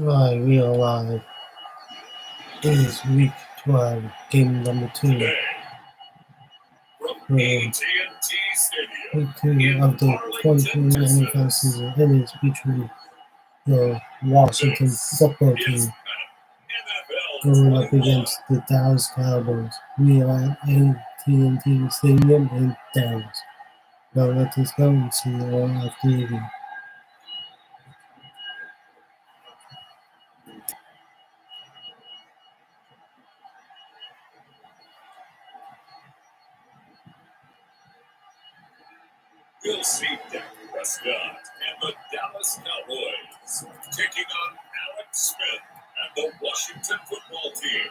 I realize it is week 12, game number 2. Week 2 of the 2020 NFL season. It is between the Washington football team going up against the Dallas Cowboys. We are at AT&T Stadium in Dallas. Now let us go and see all after the game. We'll see Dak Prescott and the Dallas Cowboys taking on Alex Smith and the Washington football team.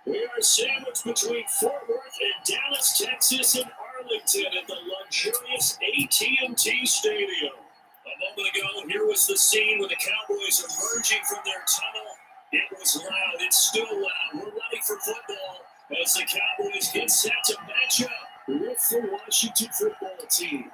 We are sandwiched between Fort Worth and Dallas, Texas, and Arlington at the luxurious AT&T Stadium. A moment ago, here was the scene where the Cowboys emerging from their tunnel. It was loud. It's still loud. We're ready for football as the Cowboys get set to match up with the Washington football team.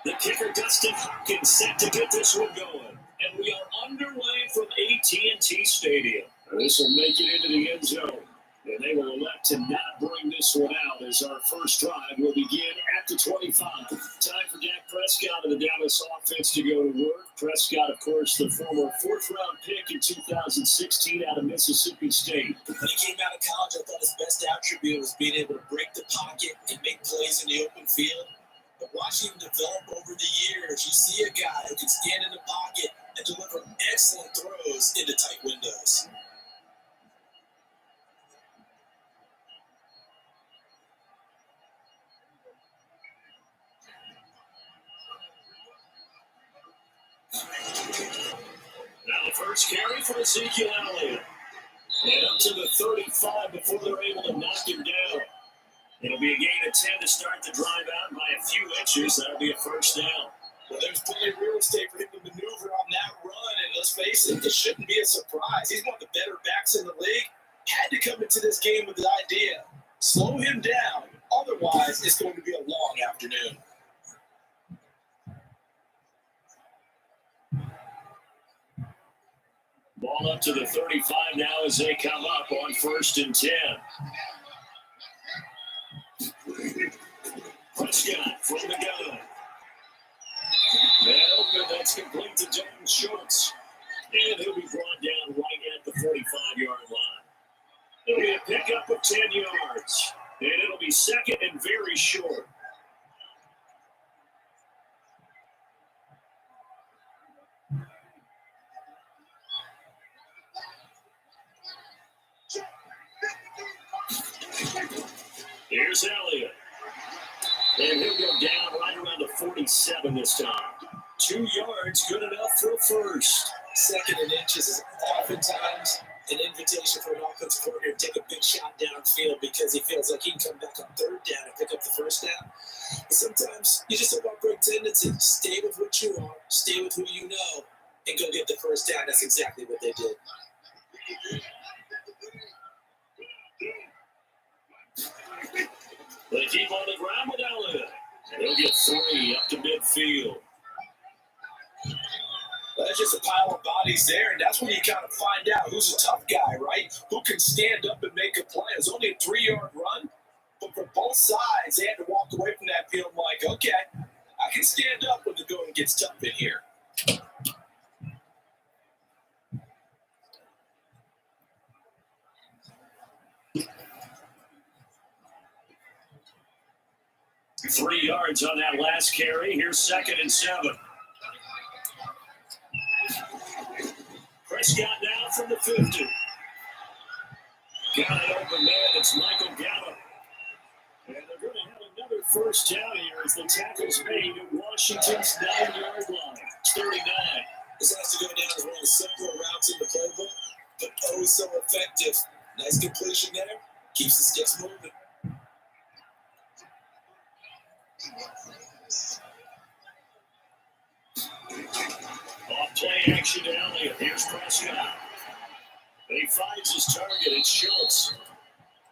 The kicker, Dustin Hopkins, set to get this one going. And we are underway from AT&T Stadium. This will make it into the end zone. And they will elect to not bring this one out as our first drive will begin at the 25. Time for Dak Prescott of the Dallas offense to go to work. Prescott, of course, the former fourth-round pick in 2016 out of Mississippi State. When he came out of college, I thought his best attribute was being able to break the pocket and make plays in the open field. But watching him develop over the years, you see a guy who can stand in the pocket and deliver excellent throws into tight windows. Now the first carry for Ezekiel Elliott. And up to the 35 before they're able to knock him down. It'll be a gain of 10 to start the drive out by a few inches. That'll be a first down. Well, there's plenty of real estate for him to maneuver on that run, and let's face it, this shouldn't be a surprise. He's one of the better backs in the league. Had to come into this game with the idea, slow him down. Otherwise, it's going to be a long afternoon. Ball up to the 35 now as they come up on 1st and 10. Prescott from the gun. Man open, that's complete to Dalton Schultz. And he'll be brought down right at the 45-yard line. It'll be a pickup of 10 yards. And it'll be second and very short. Here's Elliott. And he'll go down right around the 47 this time. 2 yards, good enough for a first. 2nd and inches is oftentimes an invitation for an offensive coordinator to take a big shot downfield because he feels like he can come back on 3rd down and pick up the first down. But sometimes you just have a great tendency. Stay with what you are, stay with who you know, and go get the first down. That's exactly what they did. They keep on the ground with Elliott. And he'll get 3 up to midfield. Well, there's just a pile of bodies there, and that's when you kind of find out who's a tough guy, right? Who can stand up and make a play. It was only a 3-yard run, but for both sides, they had to walk away from that field like, okay, I can stand up when the going gets tough in here. Three yards on that last carry. Here's 2nd and 7. Prescott now from the 50. Got it open man. It's Michael Gallup. And they're going to have another first down here as the tackle's made at Washington's 9-yard line. It's 39. This has to go down as one of the simpler routes in the playbook, but oh so effective. Nice completion there. Keeps the sticks moving. Off play action to Elliott. Here's Prescott. He finds his target. It's Schultz.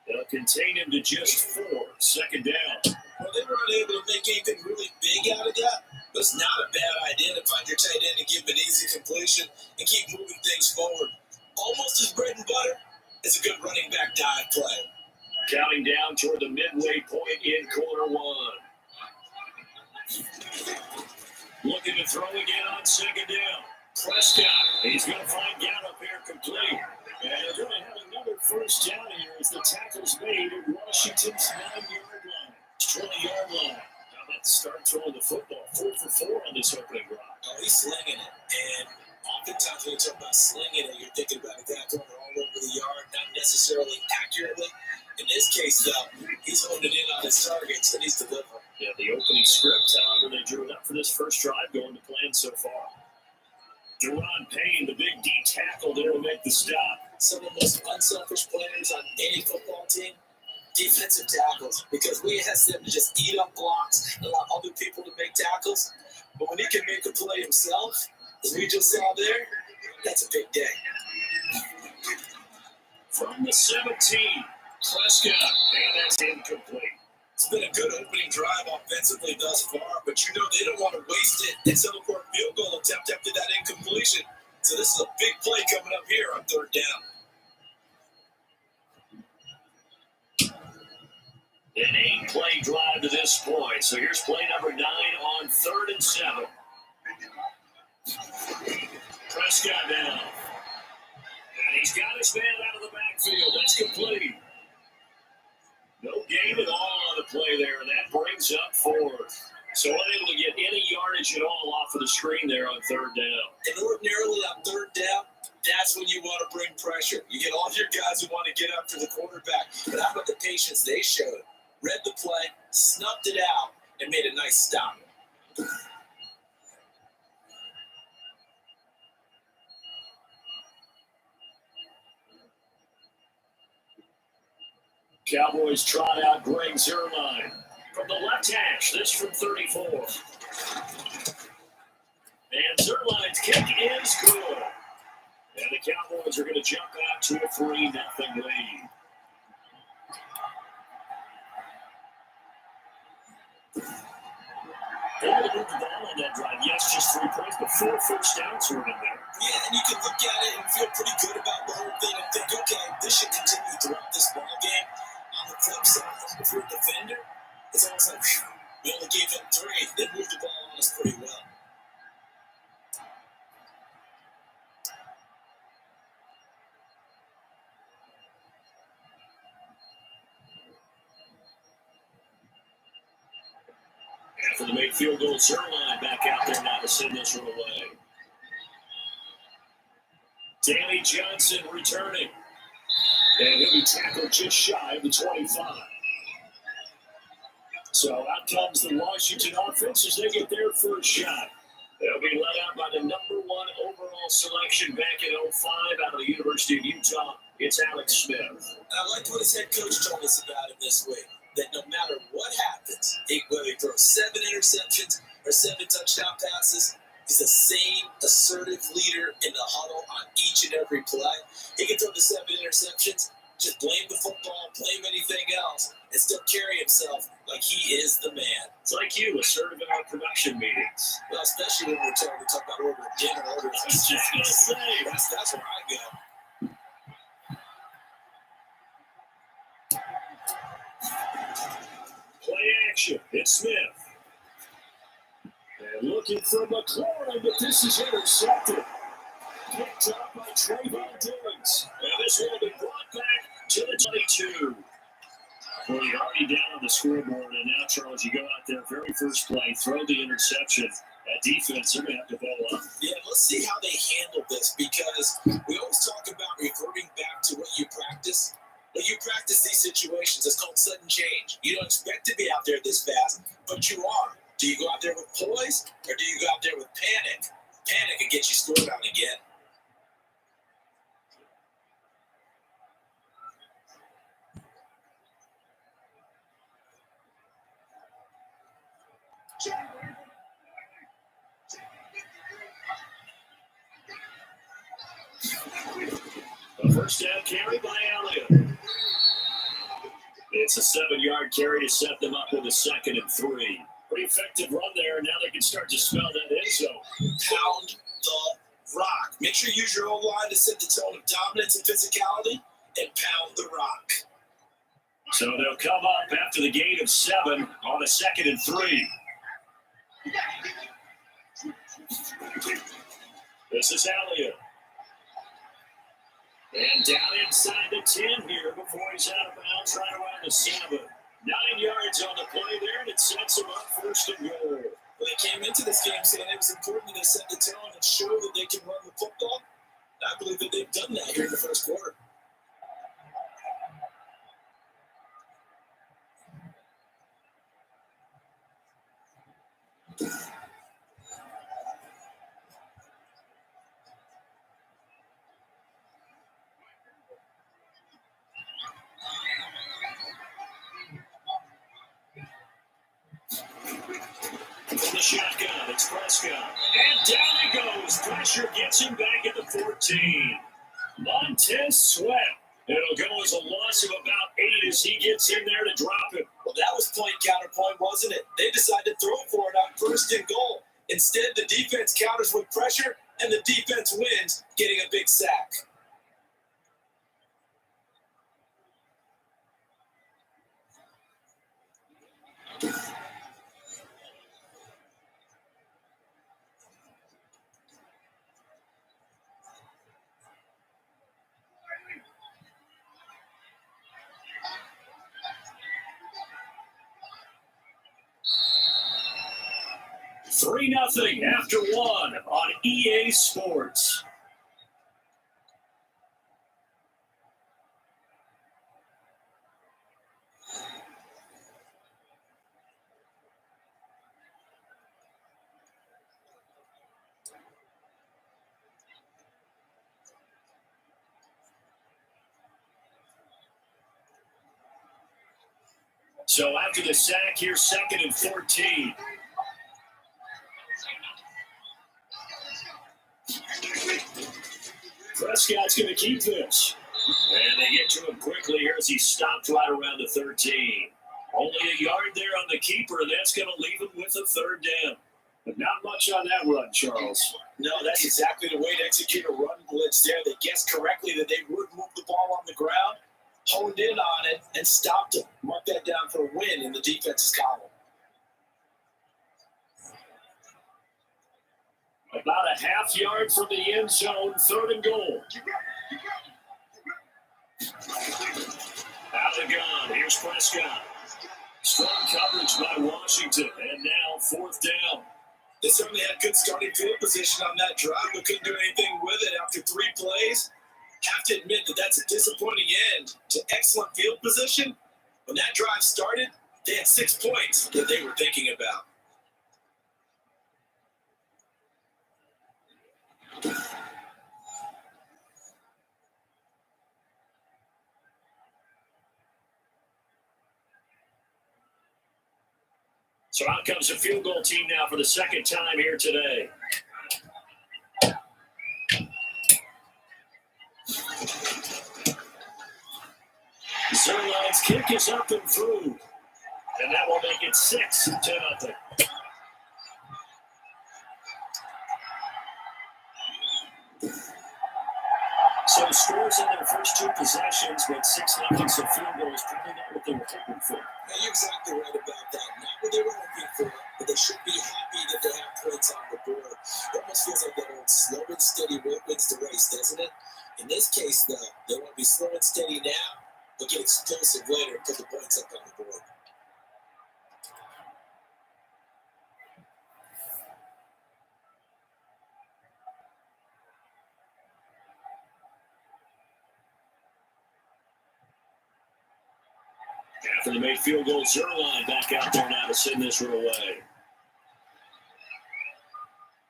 They'll contain him to just 4. Second down. Well, they were unable to make anything really big out of that, but it's not a bad idea to find your tight end and give him an easy completion and keep moving things forward. Almost as bread and butter as a good running back dive play. Counting down toward the midway point in quarter 1. Looking to throw again on second down. Prescott. He's going to find Gallup here complete. And they're going to have another first down here as the tackle's made at Washington's 9-yard line. 20-yard line. How about to start throwing the football? 4 for 4 on this opening drive. Oh, he's slinging it. And oftentimes when you talk about slinging it, you're thinking about a guy throwing it all over the yard, not necessarily accurately. In this case, though, he's honing in on his targets and he's delivering. Yeah, the opening script, however, they drew it up for this first drive going to plan so far. Deron Payne, the big D tackle there to make the stop. Some of the most unselfish players on any football team, defensive tackles, because we ask them to just eat up blocks and allow other people to make tackles. But when he can make a play himself, as we just saw there, that's a big day. From the 17, Prescott, and that's incomplete. It's been a good opening drive offensively thus far, but you know they don't want to waste it and settle for a field goal attempt after that incompletion. So this is a big play coming up here on third down. An 8-play drive to this point. So here's play number 9 on 3rd and 7. Prescott down. And he's got his man out of the backfield. That's complete. No gain at all on the play there, and that brings up 4th. So unable to get any yardage at all off of the screen there on 3rd down. And ordinarily on 3rd down, that's when you want to bring pressure. You get all your guys who want to get up to the quarterback. But how about the patience they showed? Read the play, snuffed it out, and made a nice stop. Cowboys trot out Greg Zuerlein from the left hash. This from 34. And Zerlein's kick is good. And the Cowboys are going to jump out to a 3-0 lead. They only moved the ball on that drive. Yes, just 3 points, but 4 first downs were in there. Yeah, and you can look at it and feel pretty good about the whole thing and think, okay, this should continue throughout this ball game. On the flip side, if you're a defender, it's almost like, whew, we only gave up 3. They moved the ball on us pretty well. After the make field goal, Zuerlein back out there now to send this one away. Danny Johnson returning. And he'll be tackled just shy of the 25. So out comes the Washington offense as they get their first shot. They'll be led out by the number 1 overall selection back in 05 out of the University of Utah. It's Alex Smith. I liked what his head coach told us about him this week, that no matter what happens, whether he throws 7 interceptions or 7 touchdown passes, he's the same assertive leader in the huddle on each and every play. He can throw the 7 interceptions, just blame the football, blame anything else, and still carry himself like he is the man. It's like you, assertive in our production meetings. Well, especially when we're trying to talk about ordering dinner, ordering I was just going to say. That's where I go. Play action. It's Smith. And looking for McLaurin, but this is intercepted. Picked up by Trayvon Diggs. And this will be brought back to the 22. Well, you're already down on the scoreboard, and now, Charles, you go out there, very first play, throw the interception. That defense, they're going to have to ball up. Yeah, let's see how they handle this, because we always talk about reverting back to what you practice. When you practice these situations, it's called sudden change. You don't expect to be out there this fast, but you are. Do you go out there with poise, or do you go out there with panic? Panic and get you scored on again. first down carry by Elliott. It's a 7-yard carry to set them up with a 2nd and 3. Pretty effective run there. Now they can start to smell that end zone. Pound the rock. Make sure you use your own line to set the tone of dominance and physicality, and pound the rock. So they'll come up after the gain of 7 on a 2nd and 3. This is Elliott. And down inside the 10 here before he's out of bounds right around the 7. 9 yards on the play there, and it sets him up 1st and goal. Well, they came into this game saying it was important to set the tone and show that they can run the football. I believe that they've done that here in the first quarter. In the shotgun, it's Prescott. And down he goes. Pressure gets him back at the 14. Montez Sweat. It'll go as a loss of about 8 as he gets in there to drop it. Well, that was point counterpoint, wasn't it? They decided to throw for it on 1st and goal. Instead, the defense counters with pressure, and the defense wins, getting a big sack. Three 0 after 1 on EA Sports. So after the sack, here's 2nd and 14. Prescott's going to keep this. And they get to him quickly here as he stopped right around the 13. Only a yard there on the keeper, and that's going to leave him with a 3rd down. But not much on that run, Charles. No, that's exactly the way to execute a run blitz there. They guessed correctly that they would move the ball on the ground, honed in on it, and stopped him. Mark that down for a win in the defense's column. About a half yard from the end zone, 3rd and goal. Out of the gun, here's Prescott. Strong coverage by Washington, and now 4th down. They certainly had good starting field position on that drive, but couldn't do anything with it after 3 plays. Have to admit that that's a disappointing end to excellent field position. When that drive started, they had 6 points that they were thinking about. So out comes the field goal team now for the 2nd time here today. Zerline's kick is up and through. And that will make it 6-0. So scores in their first 2 possessions, but 6-0 so field goal is probably not what they were hoping for. Now, you're exactly right about that. Not what they were hoping for, but they should be happy that they have points on the board. It almost feels like that old slow and steady wins the race, doesn't it? In this case, though, they want to be slow and steady now, but get explosive later and put the points up on the board. After the made field goal, Zerline back out there now to send this one away.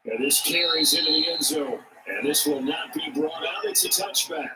And this carries into the end zone. And this will not be brought out. It's a touchback.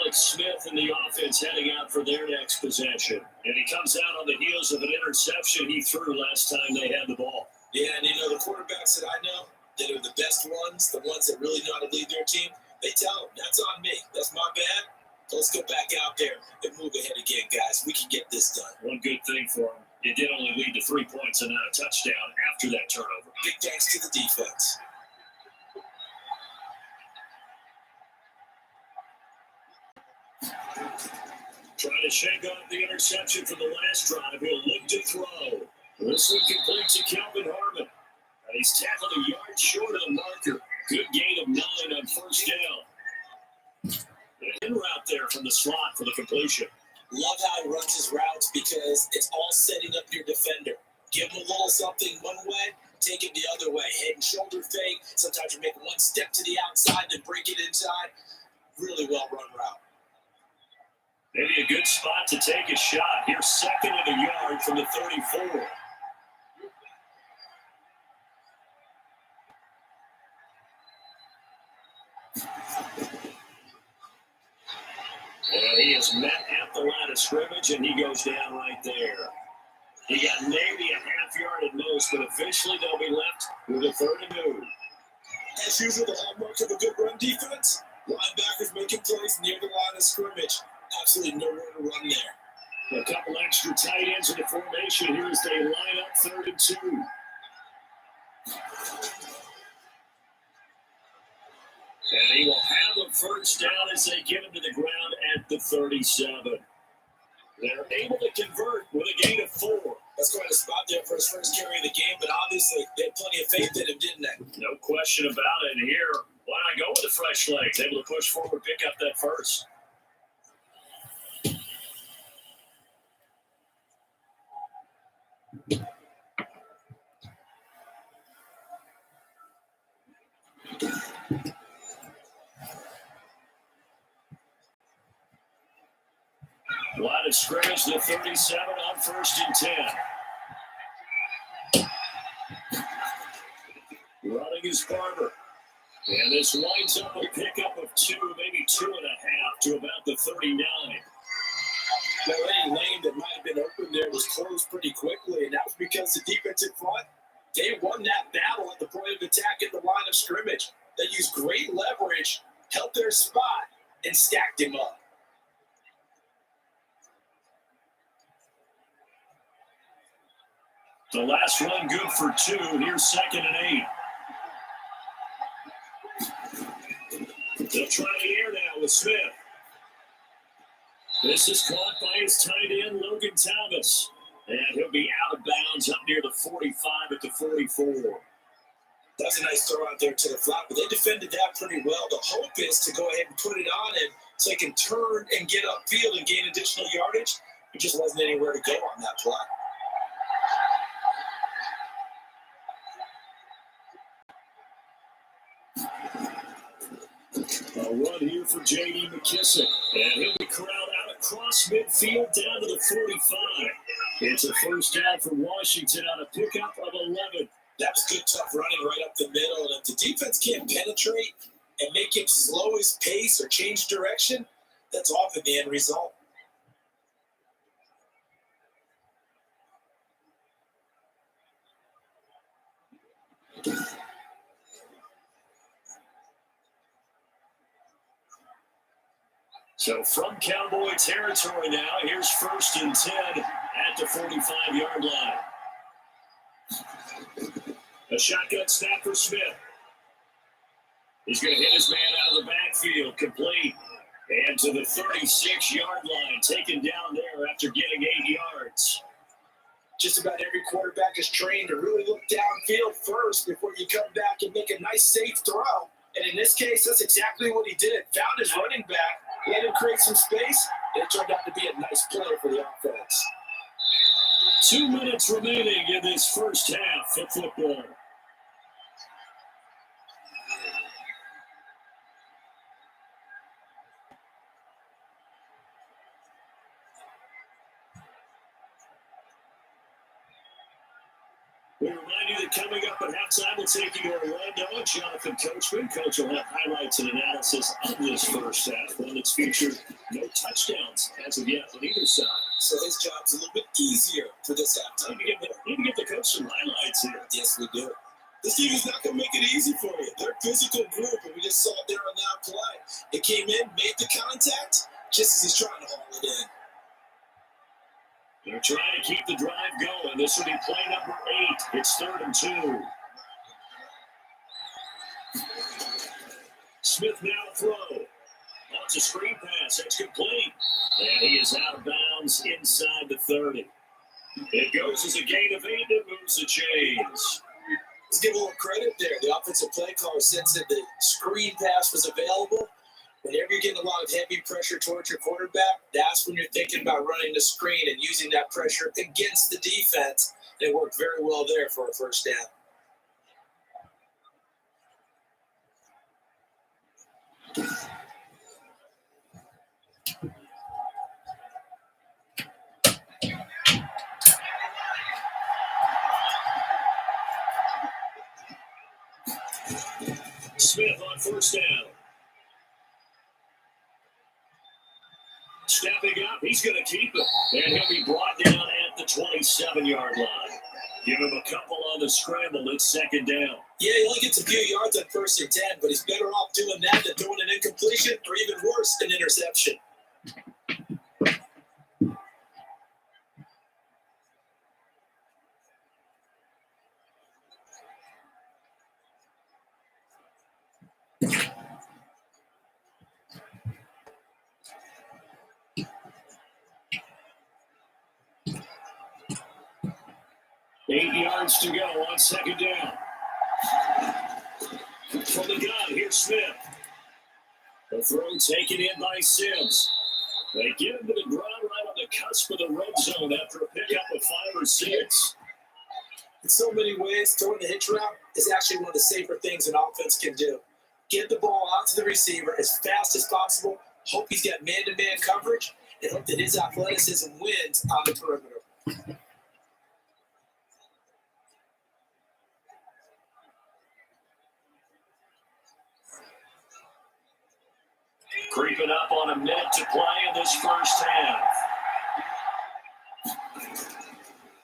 Alex Smith and the offense heading out for their next possession. And he comes out on the heels of an interception he threw last time they had the ball. Yeah, and you know, the quarterbacks that I know that are the best ones, the ones that really know how to lead their team, They tell him, that's on me. That's my bad. Let's go back out there and move ahead again, guys. We can get this done. One good thing for him, it did only lead to 3 points and not a touchdown after that turnover. Big thanks to the defense. Trying to shake off the interception from the last drive. He'll look to throw. This one complete to Calvin Harmon. And he's tackled a yard short of the marker. Good gain of 9 on first down. In route there from the slot for the completion. Love how he runs his routes because it's all setting up your defender. Give him a little something one way, take it the other way. Head and shoulder fake. Sometimes you make one step to the outside, then break it inside. Really well run route. Maybe a good spot to take a shot. Here's second and a yard from the 34. And he is met at the line of scrimmage, and he goes down right there. He got maybe a half yard at most, but officially they'll be left with a 3rd and 2. As usual, the hallmark of a good run defense, linebackers making plays near the line of scrimmage. Absolutely nowhere to run there. A couple extra tight ends in the formation here as they line up 3rd and 2. And he will have a first down as they get him to the ground at the 37. They're able to convert with a gain of 4. That's quite a spot there for his first carry of the game, but obviously they had plenty of faith in him, didn't they? No question about it. Here, why not go with the fresh legs? Able to push forward, pick up that first. Line of scrimmage, the 37 on 1st and 10. Running is Barber. And this winds up a pickup of 2, maybe 2.5 to about the 39. Now, any lane that might have been open there was closed pretty quickly, and that was because the defensive front, they won that battle at the point of attack at the line of scrimmage. They used great leverage, held their spot, and stacked him up. The last one good for 2. Here's 2nd and 8. They'll try the air now with Smith. This is caught by his tight end, Logan Thomas. And he'll be out of bounds up near the 45 at the 44. That's a nice throw out there to the flat, but they defended that pretty well. The hope is to go ahead and put it on him so he can turn and get upfield and gain additional yardage. He just wasn't anywhere to go on that play. A run here for J.D. McKissick. And he'll be corralled out across midfield down to the 45. It's a first down for Washington on a pickup of 11. That was good, tough running right up the middle. And if the defense can't penetrate and make him slow his pace or change direction, that's often the end result. So from Cowboy territory now, here's 1st and 10 at the 45-yard line. A shotgun snap for Smith. He's going to hit his man out of the backfield, complete. And to the 36-yard line, taken down there after getting 8 yards. Just about every quarterback is trained to really look downfield first before you come back and make a nice, safe throw. And in this case, that's exactly what he did. Found his running back, let him create some space, and it turned out to be a nice play for the offense. 2 minutes remaining in this first half of football. We remind you that coming up at halftime, we'll take you to Orlando. Jonathan Coachman. Coach will have highlights and analysis of this first half, one that's featured no touchdowns as of yet on either side. So his job's a little bit easier for this halftime. Need to give the coach some highlights here. Yes, we do. This team is not going to make it easy for you. They're a physical group, and we just saw it there on that play. It came in, made the contact, just as he's trying to haul it in. They're trying to keep the drive going. This will be play number 8. It's 3rd and 2. Smith now to throw. Wants a screen pass. It's complete. And he is out of bounds inside the 30. It goes as a gain of 8 that moves the chains. Let's give a little credit there. The offensive play caller sense that the screen pass was available. Whenever you're getting a lot of heavy pressure towards your quarterback, that's when you're thinking about running the screen and using that pressure against the defense. And it worked very well there for a first down. Smith on first down. Stepping up, he's going to keep it. And he'll be brought down at the 27-yard line. Give him a couple on the scramble. It's 2nd down. Yeah, he only gets a few yards on 1st and 10, but he's better off doing that than throwing an incompletion or even worse, an interception. Eight yards to go on 2nd down. From the gun, here's Smith. The throw taken in by Sims. They get him to the ground right on the cusp of the red zone after a pickup of 5 or 6. In so many ways, throwing the hitch route is actually one of the safer things an offense can do. Get the ball out to the receiver as fast as possible, hope he's got man-to-man coverage, and hope that his athleticism wins on the perimeter. Creeping up on a minute to play in this first half.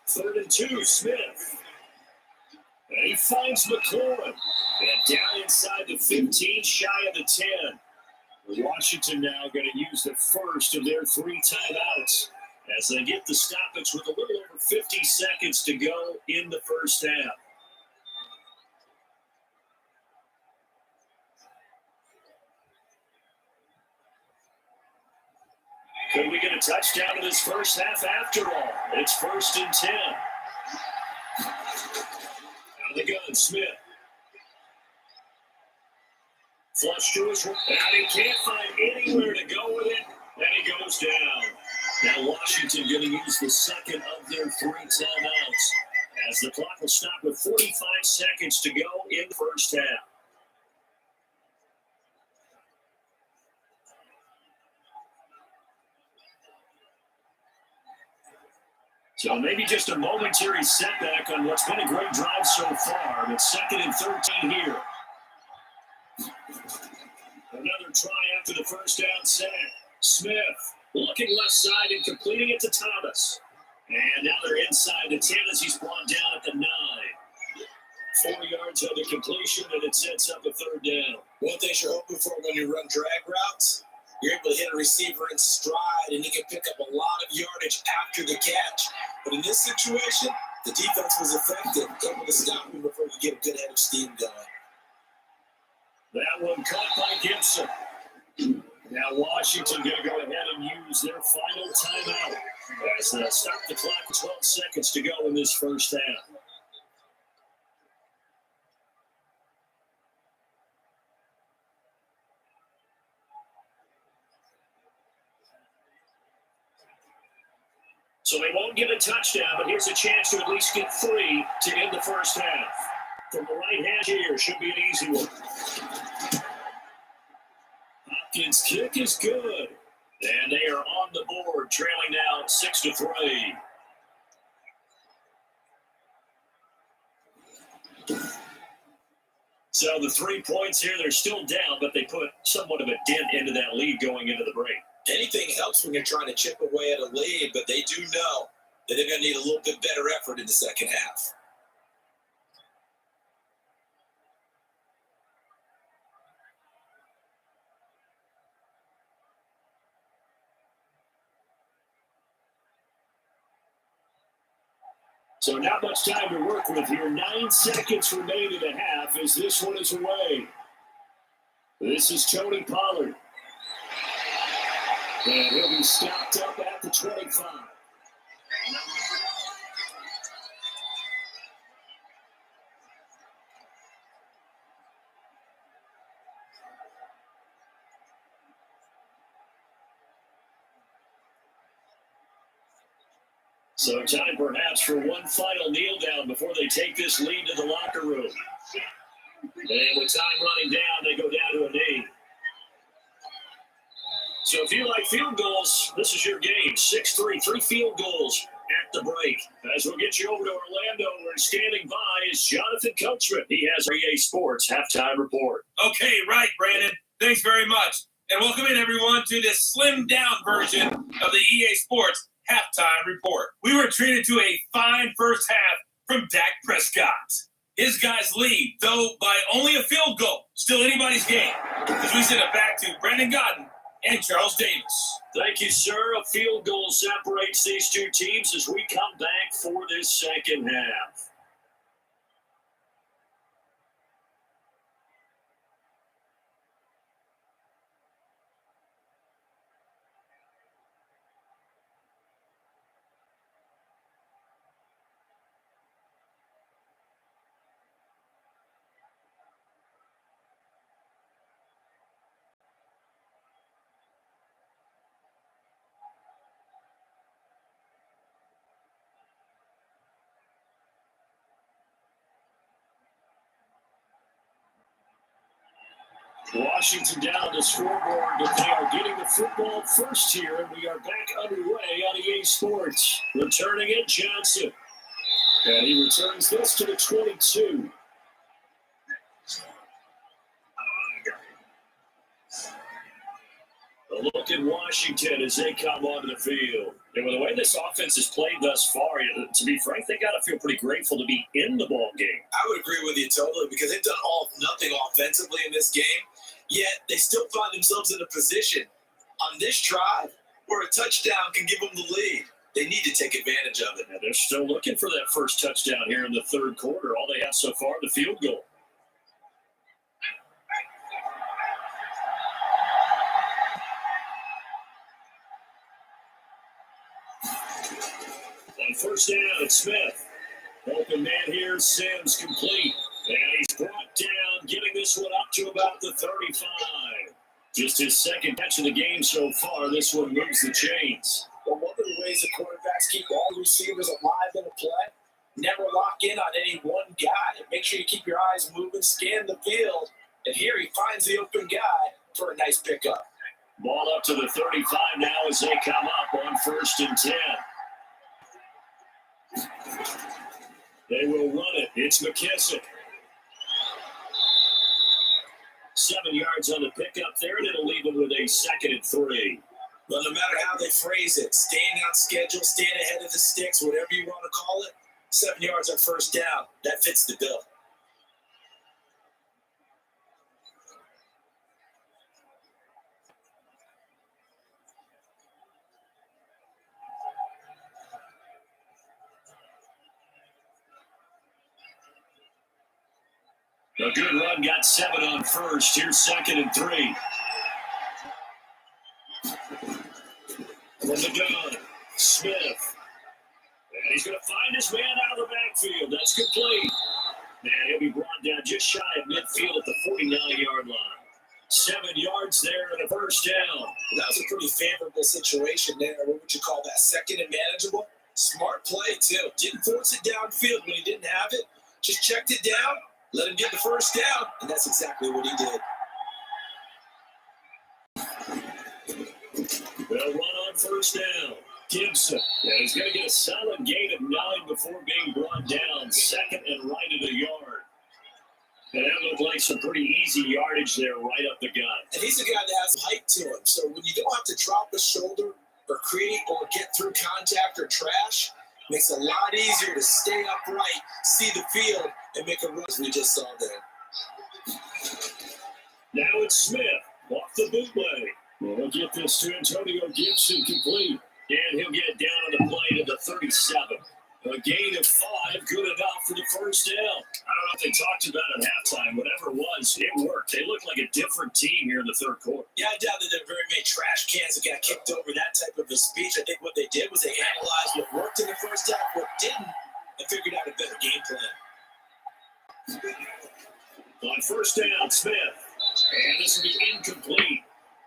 3rd and 2, Smith. And he finds McLaurin. And down inside the 15, shy of the 10. Washington now going to use the first of their 3 timeouts as they get the stoppage with a little over 50 seconds to go in the first half. Could we get a touchdown in this first half after all? It's 1st and 10. Out of the gun, Smith. Flush to his right, and he can't find anywhere to go with it, and he goes down. Now Washington going to use the second of their 3 timeouts as the clock will stop with 45 seconds to go in the first half. So maybe just a momentary setback on what's been a great drive so far, but 2nd and 13 here. Another try after the first down sack. Smith looking left side and completing it to Thomas. And now they're inside the 10 as he's brought down at the 9. 4 yards on the completion, and it sets up a 3rd down. One thing you're hoping for when you run drag routes, you're able to hit a receiver in stride, and he can pick up a lot of yardage after the catch. But in this situation, the defense was effective, able to stop him before you get a good head of steam going. That one caught by Gibson. Now Washington going to go ahead and use their final timeout as they stop the clock with 12 seconds to go in this first half. So they won't get a touchdown, but here's a chance to at least get 3 to end the first half. From the right hand here, should be an easy one. Hopkins' kick is good. And they are on the board, trailing now 6-3. So the 3 points here, they're still down, but they put somewhat of a dent into that lead going into the break. Anything helps when you're trying to chip away at a lead, but they do know that they're going to need a little bit better effort in the second half. So not much time to work with here. 9 seconds remain in the half as this one is away. This is Tony Pollard. And he'll be stopped up at the 25. So time perhaps for one final kneel down before they take this lead to the locker room. And with time running down, they go down to a knee. So if you like field goals, this is your game. 6-3, 3 field goals at the break. As we'll get you over to Orlando, where standing by is Jonathan Coachman. He has EA Sports Halftime Report. Okay, right, Brandon. Thanks very much. And welcome in, everyone, to this slimmed-down version of the EA Sports Halftime Report. We were treated to a fine first half from Dak Prescott. His guys lead, though by only a field goal. Still anybody's game. As we send it back to Brandon Godden and Charles Davis. Thank you, sir. A field goal separates these two teams as we come back for this second half. Washington down the scoreboard, but they are getting the football first here, and we are back underway on EA Sports. Returning it, Johnson. And he returns this to the 22. A look at Washington as they come onto the field. And with the way this offense has played thus far, to be frank, they got to feel pretty grateful to be in the ball game. I would agree with you totally because they've done all of nothing offensively in this game, yet they still find themselves in a position on this drive where a touchdown can give them the lead. They need to take advantage of it. And they're still looking for that first touchdown here in the third quarter. All they have so far, the field goal. On first down, it's Smith. Open man here, Sims complete. And he's brought down, getting this one up to about the 35. Just his second catch of the game so far. This one moves the chains. Well, one of the ways the quarterbacks keep all the receivers alive in a play, never lock in on any one guy. And make sure you keep your eyes moving, scan the field. And here he finds the open guy for a nice pickup. Ball up to the 35 now as they come up on 1st and 10. They will run it. It's McKissick. 7 yards on the pickup there, and it'll leave them with a 2nd and 3. But no matter how they phrase it, staying on schedule, staying ahead of the sticks, whatever you want to call it, 7 yards on first down, that fits the bill. A good run, got 7 on first. Here's 2nd and 3. From the gun, Smith. And he's going to find his man out of the backfield. That's complete. And he'll be brought down just shy of midfield at the 49-yard line. 7 yards there and a first down. That was a pretty favorable situation there. What would you call that? 2nd and manageable? Smart play, too. Didn't force it downfield when he didn't have it. Just checked it down. Let him get the first down, and that's exactly what he did. They'll run on first down. Gibson. Yeah, he's going to get a solid gain of 9 before being brought down. 2nd and right at a yard. And that looked like some pretty easy yardage there right up the gut. And he's a guy that has height to him. So when you don't have to drop a shoulder or create or get through contact or trash, it makes it a lot easier to stay upright, see the field, and make a run as we just saw there. Now it's Smith off the bootleg. We'll get this to Antonio Gibson complete. And he'll get it down on the play to the 37. A gain of 5 drive good enough for the first down. I don't know if they talked about it at halftime. Whatever it was, it worked. They looked like a different team here in the third quarter. Yeah, I doubt that there were very many trash cans that got kicked over that type of a speech. I think what they did was they analyzed what worked in the first half, what didn't, and figured out a better game plan. On first down, Smith. And this will be incomplete.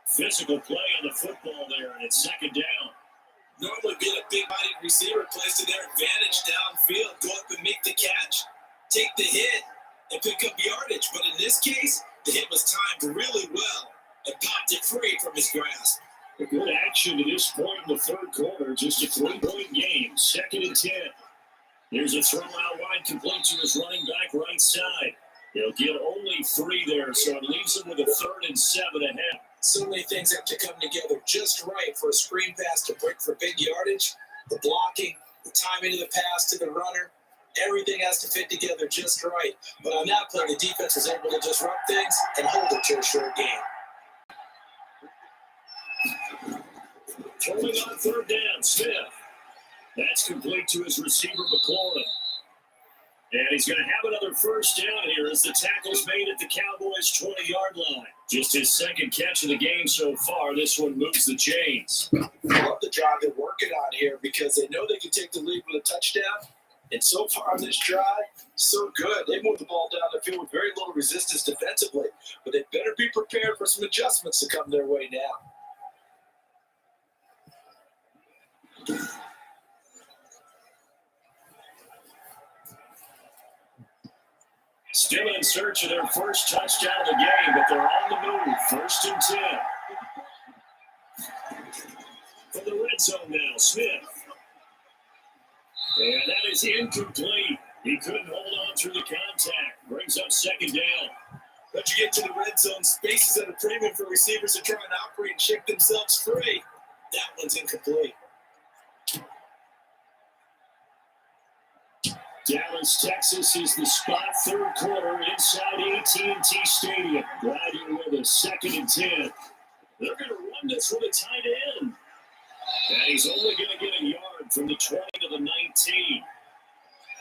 Physical play on the football there, and it's second down. Normally being a big-bodied receiver plays to their advantage downfield. Go up and make the catch, take the hit, and pick up yardage. But in this case, the hit was timed really well and popped it free from his grasp. A good action to this point in the third quarter. Just a 3-point game. 2nd and 10. Here's a throw out wide, complete to his running back right side. He'll get only 3 there, so it leaves him with a 3rd and 7 ahead. So many things have to come together just right for a screen pass to break for big yardage. The blocking, the timing of the pass to the runner, everything has to fit together just right. But on that play, the defense was able to disrupt things and hold it to a short game. Throwing on third down, Smith. That's complete to his receiver, McLaurin. And he's going to have another first down here as the tackle's made at the Cowboys' 20-yard line. Just his second catch of the game so far. This one moves the chains. I love the drive they're working on here because they know they can take the lead with a touchdown. And so far on this drive, so good. They moved the ball down the field with very little resistance defensively. But they better be prepared for some adjustments to come their way now. Still in search of their first touchdown of the game, but they're on the move. 1st and 10. From the red zone now, Smith. And that is incomplete. He couldn't hold on through the contact. Brings up 2nd down. But you get to the red zone, spaces at a premium for receivers to try and operate and shake themselves free. That one's incomplete. Dallas, Texas is the spot. Third quarter inside AT&T Stadium. Glad you're with us. 2nd and 10. They're going to run this with a tight end. And he's only going to get a yard from the 20 to the 19.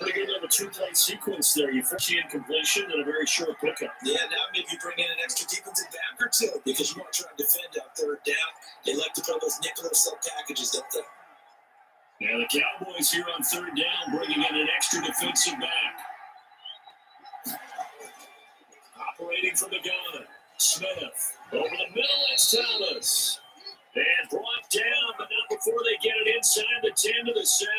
Pretty good little 2-play sequence there. You force the incompletion and a very short pickup. Yeah, now maybe bring in an extra defensive back or two because you want to try and defend on third down. They like to put those nickel or sub packages up there. Now the Cowboys here on third down, bringing in an extra defensive back. Operating from the gun, Smith. Over the middle, it's Thomas. And brought down, but not before they get it inside the 10 to the 7.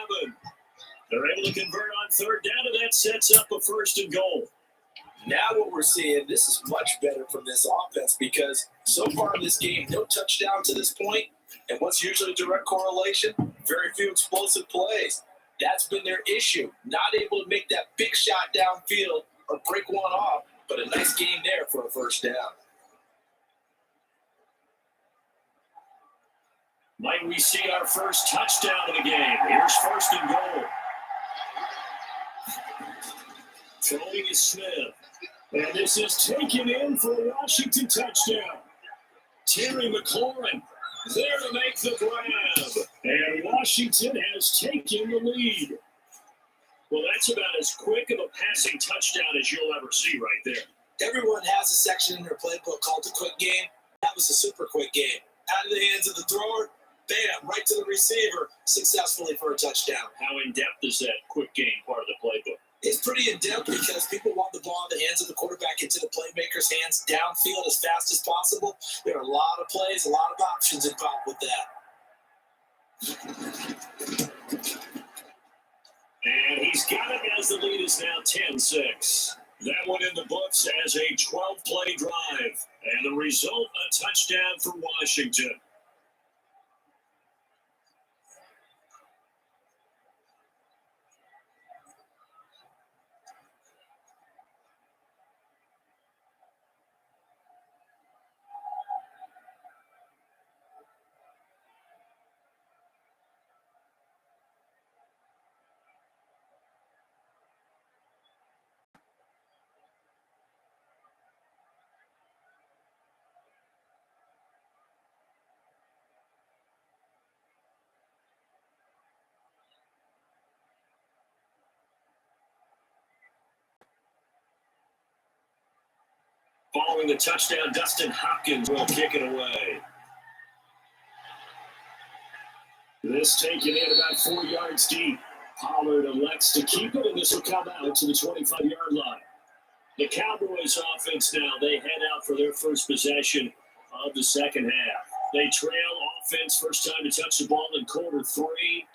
They're able to convert on third down, and that sets up a 1st and goal. Now what we're seeing, this is much better from this offense because so far in this game, no touchdown to this point. And what's usually a direct correlation? Very few explosive plays. That's been their issue. Not able to make that big shot downfield or break one off, but a nice game there for a 1st down. Might we see our first touchdown of the game? Here's 1st and goal. Throwing is Smith. And this is taken in for a Washington touchdown. Terry McLaurin there to make the grab. And Washington has taken the lead. Well, that's about as quick of a passing touchdown as you'll ever see right there. Everyone has a section in their playbook called the quick game. That was a super quick game. Out of the hands of the thrower, bam, right to the receiver, successfully for a touchdown. How in-depth is that quick game part of the playbook? It's pretty in-depth because people want the ball in the hands of the quarterback into the playmaker's hands downfield as fast as possible. There are a lot of plays, a lot of options involved with that. And he's got it as the lead is now 10-6. That one in the books as a 12-play drive. And the result, a touchdown for Washington. Following the touchdown, Dustin Hopkins will kick it away. This taken in about 4 yards deep. Pollard elects to keep it, and this will come out to the 25-yard line. The Cowboys offense now, they head out for their first possession of the second half. They trail offense, first time to touch the ball in quarter 3,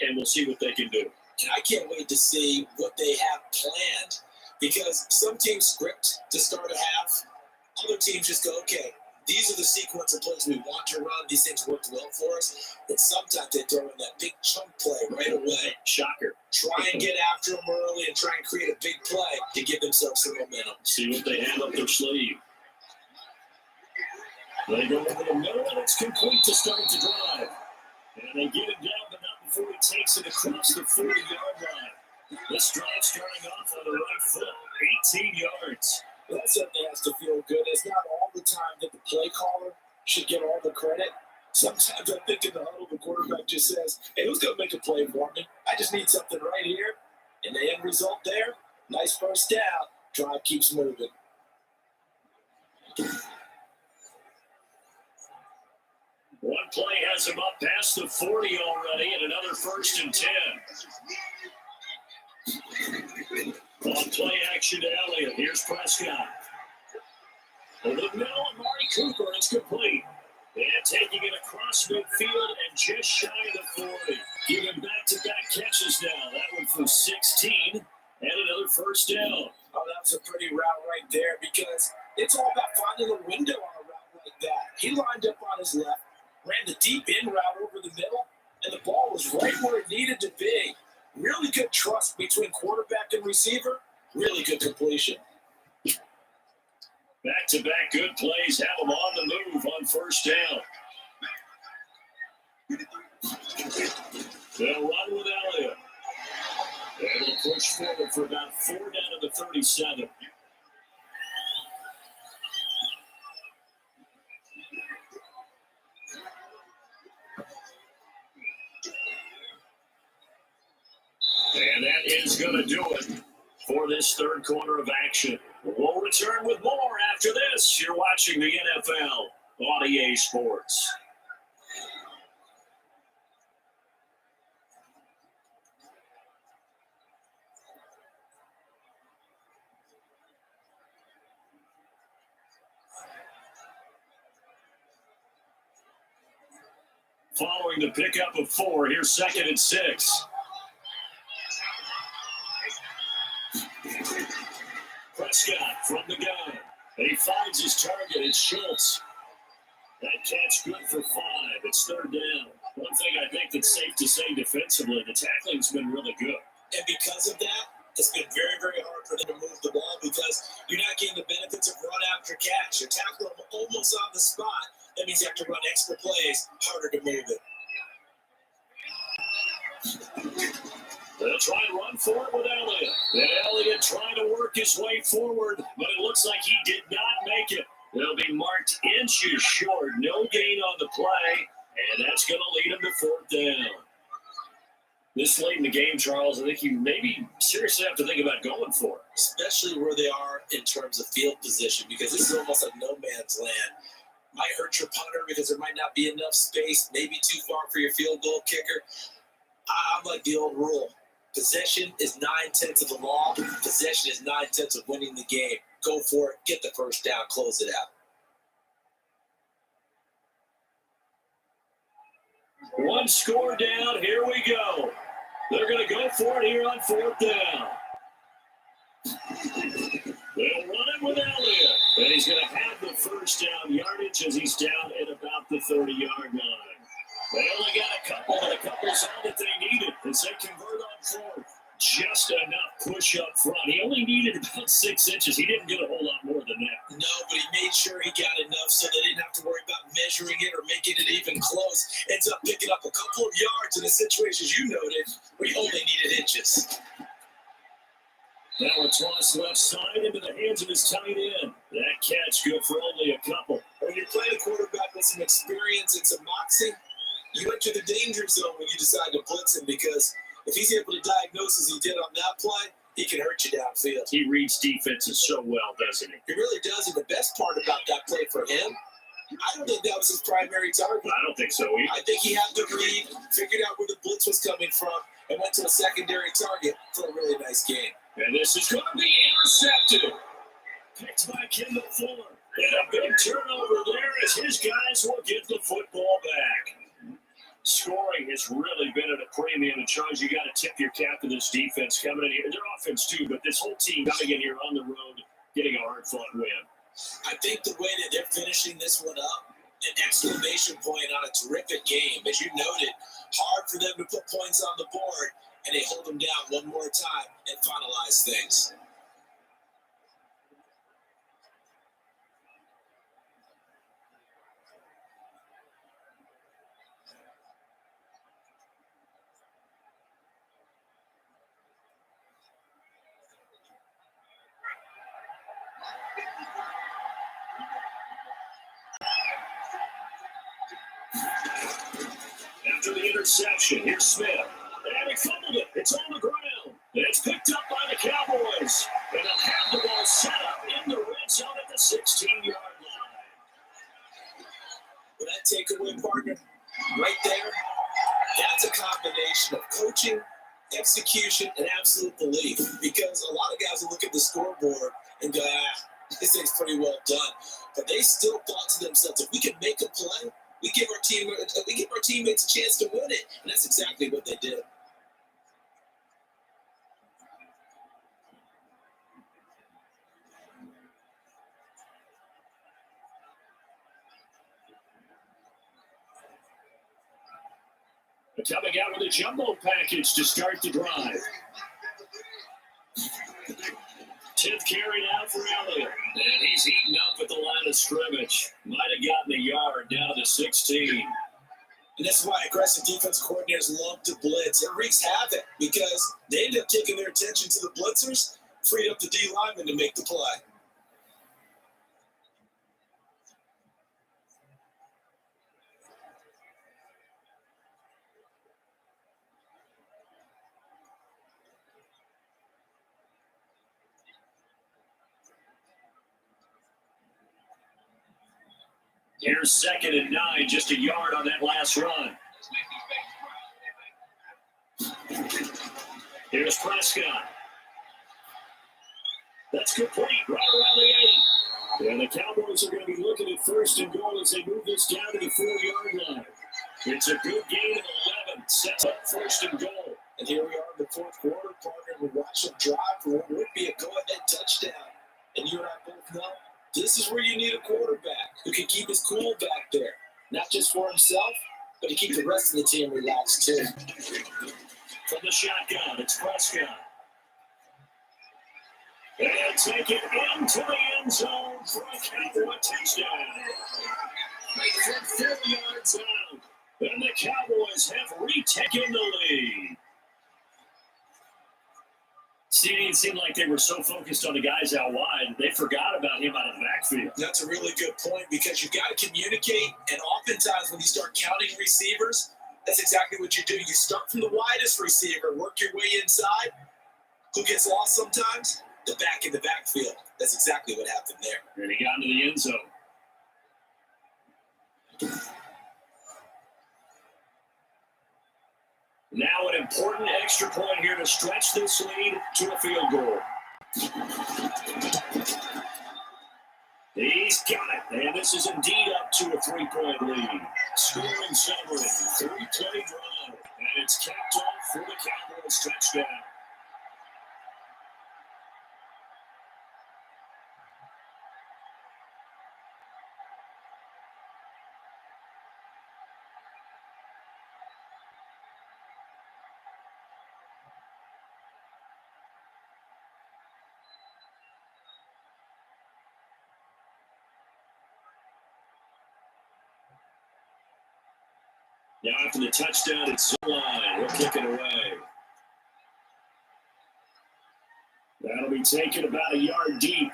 and we'll see what they can do. And I can't wait to see what they have planned, because some teams script to start a half. Other teams just go, okay, these are the sequence of plays we want to run. These things worked well for us. And sometimes they throw in that big chunk play right away. Shocker. Try and get after them early and try and create a big play to give themselves some momentum. See what they have up their sleeve. They go over the middle, and it's complete to start the drive. And they get it down, but not before he takes it across the 40-yard line. This drive starting off on the right foot, 18 yards. Well, that certainly has to feel good. It's not all the time that the play caller should get all the credit. Sometimes I think in the huddle, the quarterback just says, hey, who's going to make a play for me? I just need something right here. And the end result there, nice first down. Drive keeps moving. One play has him up past the 40 already, and another 1st and 10. On play action to Elliott. Here's Prescott. Over the middle, Amari Cooper. It's complete. And taking it across midfield and just shy of the 40. Giving back-to-back catches now. That one for 16 and another first down. Oh, that was a pretty route right there, because it's all about finding a window on a route like that. He lined up on his left, ran the deep in route over the middle, and the ball was right where it needed to be. Really good trust between quarterback and receiver. Really good completion. Back-to-back good plays have them on the move on first down. They'll run with Elliott. And they'll push forward for about 4 down to the 37. And that is going to do it for this third quarter of action. We'll return with more after this. You're watching the NFL on EA Sports. Following the pickup of 4, here's 2nd and 6. Prescott from the gun. And he finds his target. It's Schultz. That catch good for 5. It's 3rd down. One thing I think that's safe to say defensively, the tackling's been really good. And because of that, it's been very, very hard for them to move the ball, because you're not getting the benefits of run after catch. You're tackling them almost on the spot. That means you have to run extra plays, harder to move it. They'll try and run for it with Elliott. And Elliott trying to work his way forward, but it looks like he did not make it. They'll be marked inches short. No gain on the play, and that's going to lead him to 4th down. This late in the game, Charles, I think you maybe seriously have to think about going for it. Especially where they are in terms of field position, because this is almost like no man's land. Might hurt your punter because there might not be enough space, maybe too far for your field goal kicker. I'm like the old rule. Possession is 9/10 of the law. Possession is 9/10 of winning the game. Go for it. Get the first down. Close it out. One score down. Here we go. They're going to go for it here on 4th down. They'll run it with Elliott. And he's going to have the first down yardage as he's down at about the 30-yard line. They only got a couple, and a couple's all that they needed as they convert on 4th. Just enough push up front. He only needed about 6 inches. He didn't get a whole lot more than that. No, but he made sure he got enough so they didn't have to worry about measuring it or making it even close. Ends up picking up a couple of yards in a situation, as you noted, where he only needed inches. Now a toss left side into the hands of his tight end. That catch good for only a couple. When you're playing a quarterback with some experience and some moxie, you enter the danger zone when you decide to blitz him, because if he's able to diagnose as he did on that play, he can hurt you downfield. He reads defenses so well, doesn't he? He really does, and the best part about that play for him, I don't think that was his primary target. I don't think so either. I think he had the read, figured out where the blitz was coming from, and went to a secondary target for a really nice game. And this is going to be intercepted. Picked by Kendall Fuller. And a big turnover there as his guys will get the football back. Scoring has really been at a premium. And Charles, you got to tip your cap to this defense coming in here. Their offense too, but this whole team coming in here on the road, getting a hard-fought win. I think the way that they're finishing this one up, an exclamation point on a terrific game. As you noted, hard for them to put points on the board, and they hold them down one more time and finalize things. After the interception, here's Smith. And he fumbled it. It's on the ground. And it's picked up by the Cowboys. And they'll have the ball set up in the red zone at the 16-yard line. With that takeaway, partner, right there, that's a combination of coaching, execution, and absolute belief. Because a lot of guys will look at the scoreboard and go, this thing's pretty well done. But they still thought to themselves, if we can make a play, we give our teammates a chance to win it, and that's exactly what they did. Coming out with a jumbo package to start the drive. 10th carry now for Elliott. And he's eaten up at the line of scrimmage. Might have gotten a yard down to the 16. And that's why aggressive defense coordinators love to blitz. It wreaks havoc because they end up taking their attention to the blitzers, freed up the D lineman to make the play. Here's 2nd and 9, just a yard on that last run. Here's Prescott. That's complete, right around the 8. And the Cowboys are going to be looking at 1st and goal as they move this down to the 4-yard line. It's a good gain of 11, sets up 1st and goal. And here we are in the 4th quarter, partner. We watch them drive for what would be a go-ahead touchdown. And you and I both know, this is where you need a quarterback who can keep his cool back there. Not just for himself, but to keep the rest of the team relaxed too. From the shotgun, it's Prescott. And take it into the end zone for a Cowboy touchdown. From 30 yards out, and the Cowboys have retaken the lead. It seemed like they were so focused on the guys out wide, they forgot about him out of the backfield. That's a really good point because you got to communicate, and oftentimes when you start counting receivers, that's exactly what you do. You start from the widest receiver, work your way inside. Who gets lost sometimes? The back in the backfield. That's exactly what happened there. And he got into the end zone. Now an important extra point here to stretch this lead to a field goal. He's got it, and this is indeed up to a 3-point lead. Scoring summary, 3-play drive, and it's capped off for the Cowboys touchdown. Now after the touchdown, it's Zerline. He'll kick it away. That'll be taken about a yard deep.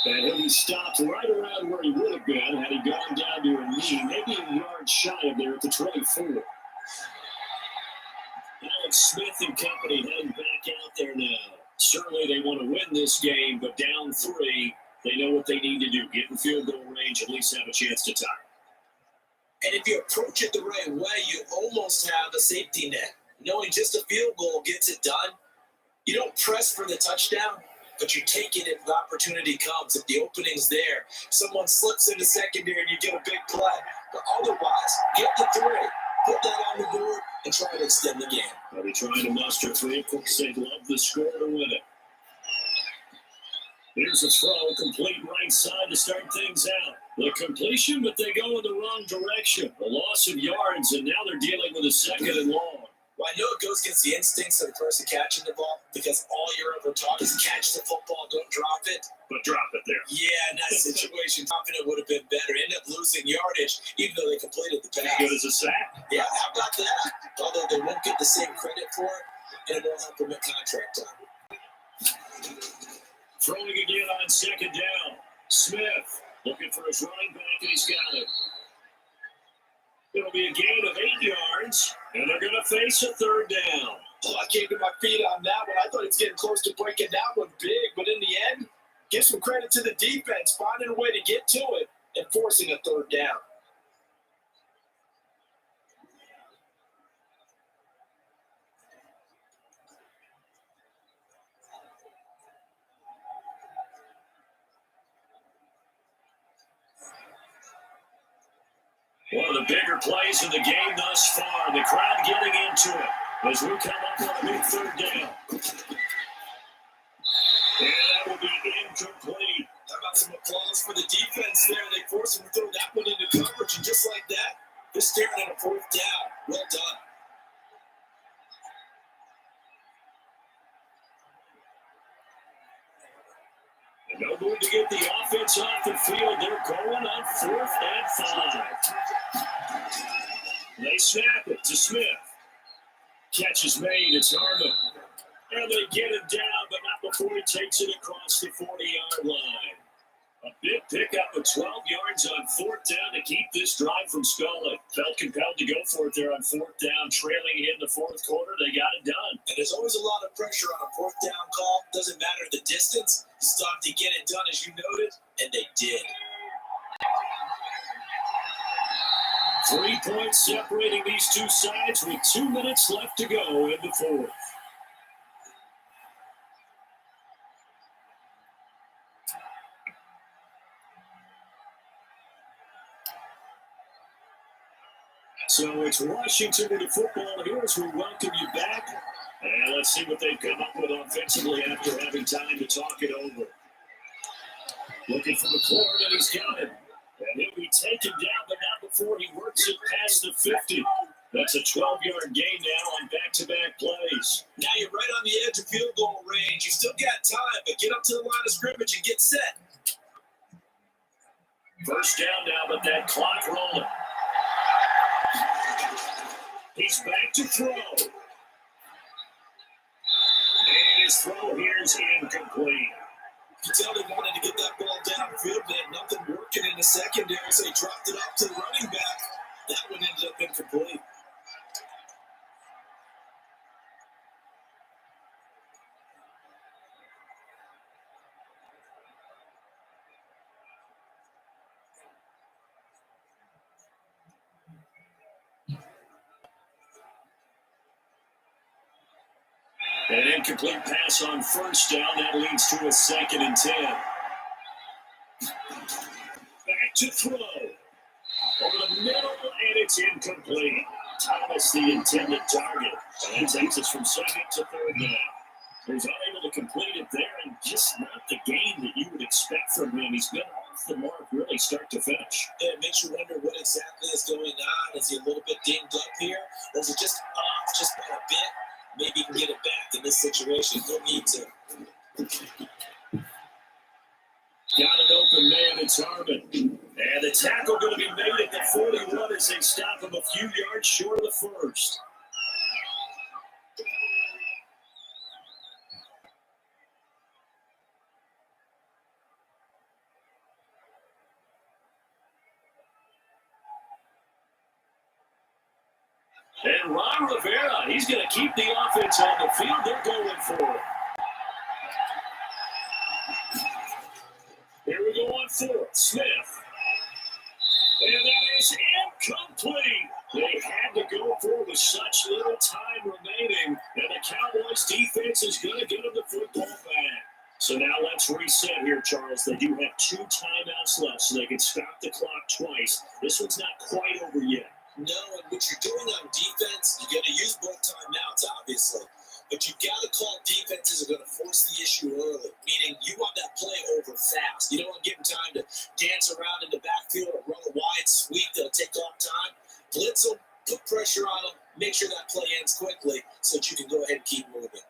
And he'll be stopped right around where he would have been had he gone down to a knee, maybe a yard shy of there at the 24. Alex Smith and company heading back out there now. Certainly they want to win this game, but down 3, they know what they need to do. Get in field goal range, at least have a chance to tie. And if you approach it the right way, you almost have a safety net. Knowing just a field goal gets it done. You don't press for the touchdown, but you take it if the opportunity comes. If the opening's there, someone slips in the secondary and you get a big play. But otherwise, get the 3, put that on the board, and try to extend the game. They'll be trying to muster 3 because they'd love the score to win it. Here's a throw, complete right side to start things out. The completion, but they go in the wrong direction. A loss of yards, and now they're dealing with a 2nd and long. Well, I know it goes against the instincts of the person catching the ball because all you're ever taught is catch the football, don't drop it. But drop it there. Yeah, in that situation, confident would have been better. End up losing yardage, even though they completed the pass. Good as a sack. Yeah, how about that? Although they won't get the same credit for it, and it won't help them at contract time. Throwing again on 2nd down. Smith looking for his running back, and he's got it. It'll be a gain of 8 yards, and they're going to face a 3rd down. Oh, I came to my feet on that one. I thought he was getting close to breaking that one big, but in the end, give some credit to the defense, finding a way to get to it and forcing a 3rd down. One of the bigger plays in the game thus far. The crowd getting into it as we come up on a big 3rd down. And that will be incomplete. How about some applause for the defense there? They forced him to throw that one into coverage, and just like that, they're staring at a 4th down. Well done. And no move to get the offense off the field. They're going on 4th and 5. They snap it to Smith. Catch is made. It's Harmon. And they get him down, but not before he takes it across the 40-yard line. A big pickup of 12 yards on 4th down to keep this drive from stalling. Felt compelled to go for it there on 4th down, trailing in the 4th quarter. They got it done. And there's always a lot of pressure on a 4th down call. Doesn't matter the distance. Stop to get it done, as you noted, and they did. 3 points separating these two sides with 2 minutes left to go in the 4th. So it's Washington to the football here as we welcome you back. And let's see what they've come up with offensively after having time to talk it over. Looking for the corner, and he's got it. And he'll be taken down, but not before he works it past the 50. That's a 12-yard gain now on back-to-back plays. Now you're right on the edge of field goal range. You still got time, but get up to the line of scrimmage and get set. 1st down now, but that clock rolling. He's back to throw. And his throw here is incomplete. You tell they wanted to get that ball downfield. They had nothing working in the secondary, so they dropped it off to the running back. That one ended up incomplete. An incomplete pass on 1st down. That leads to a 2nd and 10. Back to throw. Over the middle, and it's incomplete. Thomas, the intended target. And that takes us from 2nd to 3rd down. He's unable to complete it there, and just not the game that you would expect from him. He's been off the mark really start to finish. Yeah, it makes you wonder what exactly is going on. Is he a little bit dinged up here? Or is it just off just by a bit? Maybe he can get it back in this situation. He'll need to. Got an open man, it's Harmon. And the tackle going to be made at the 41 as they stop him a few yards short of the 1st. And Ron Rivera, he's going to keep the offense on the field. They're going for it. fourth. Smith. And that is incomplete. They had to go for it with such little time remaining. And the Cowboys defense is going to get them the football back. So now let's reset here, Charles. They do have 2 timeouts left, so they can stop the clock twice. This one's not quite over yet. No, and what you're doing on defense, you got to use both timeouts, obviously. But you got to call defenses are going to force the issue early, meaning you want that play over fast. You don't want to give them time to dance around in the backfield or run a wide sweep that'll take off time. Blitz them, put pressure on them, make sure that play ends quickly so that you can go ahead and keep moving.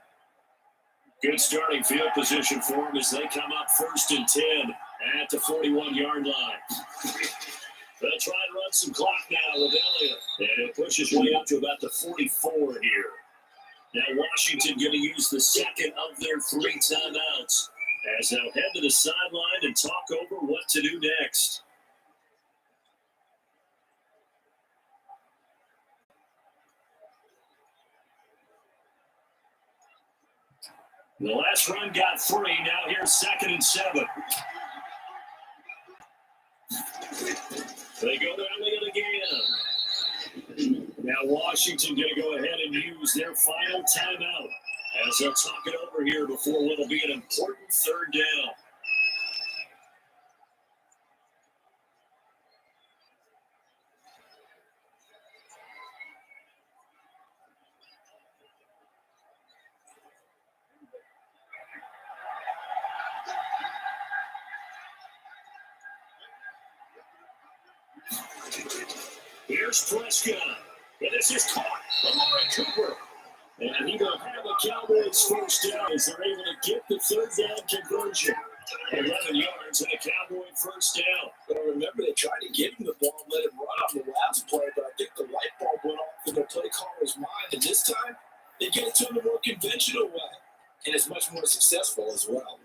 Good starting field position for them as they come up 1st and 10 at the 41-yard line. They'll try and run some clock now with Elliott. And it pushes way up to about the 44 here. Now Washington going to use the second of their 3 timeouts as they'll head to the sideline and talk over what to do next. The last run got 3. Now here's 2nd and 7. They go to Elliott again. Now Washington going to go ahead and use their final timeout as they'll talk it over here before what will be an important 3rd down. Here's Prescott. And this is caught. Amari Cooper. And he will have a Cowboys first down as they're able to get the 3rd down conversion. 11 yards and a Cowboy first down. But remember, they tried to give him the ball and let him run on the last play, but I think the light bulb went off in the play caller's mind. And this time, they get it to him the more conventional way. And it's much more successful as well.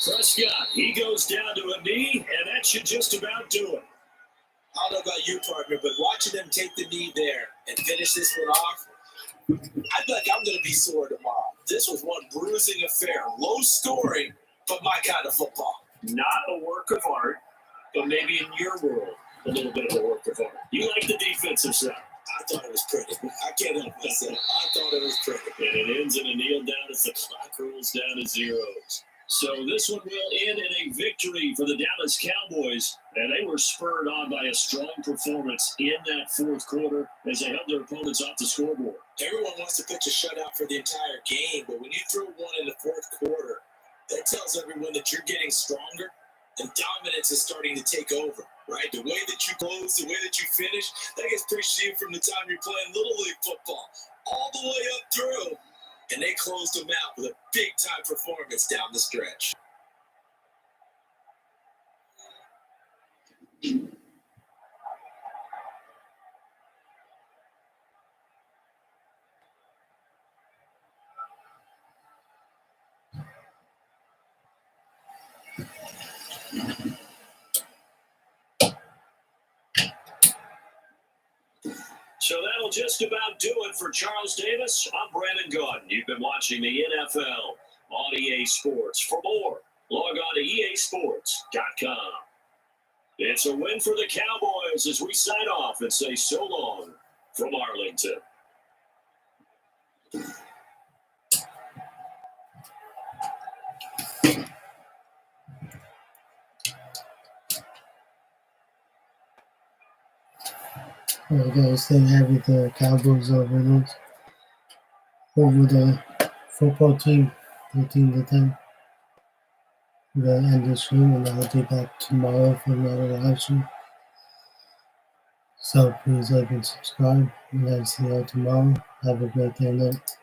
Prescott, he goes down to a knee, and that should just about do it. I don't know about you, partner, but watching them take the knee there and finish this one off, I feel like I'm going to be sore tomorrow. This was one bruising affair. Low scoring, but my kind of football. Not a work of art, but maybe in your world, a little bit of a work of art. You like the defensive side. I thought it was pretty. I can't help myself. I thought it was pretty. And it ends in a kneel down as the clock rolls down to zeros. So this one will end in a victory for the Dallas Cowboys, and they were spurred on by a strong performance in that 4th quarter as they held their opponents off the scoreboard. Everyone wants to pitch a shutout for the entire game, but when you throw one in the 4th quarter, that tells everyone that you're getting stronger and dominance is starting to take over, right? The way that you close, the way that you finish, that gets appreciated from the time you're playing Little League football all the way up through. And they closed them out with a big-time performance down the stretch. So that'll just about do it for Charles Davis. I'm Brandon Gaudin. You've been watching the NFL on EA Sports. For more, log on to easports.com. It's a win for the Cowboys as we sign off and say so long from Arlington. Alright guys, they have it, the Cowboys are winners over the football team, 13-10. We're going to end the stream and I'll be back tomorrow for another live stream. So please like and subscribe, and I'll see you all tomorrow. Have a great day and night.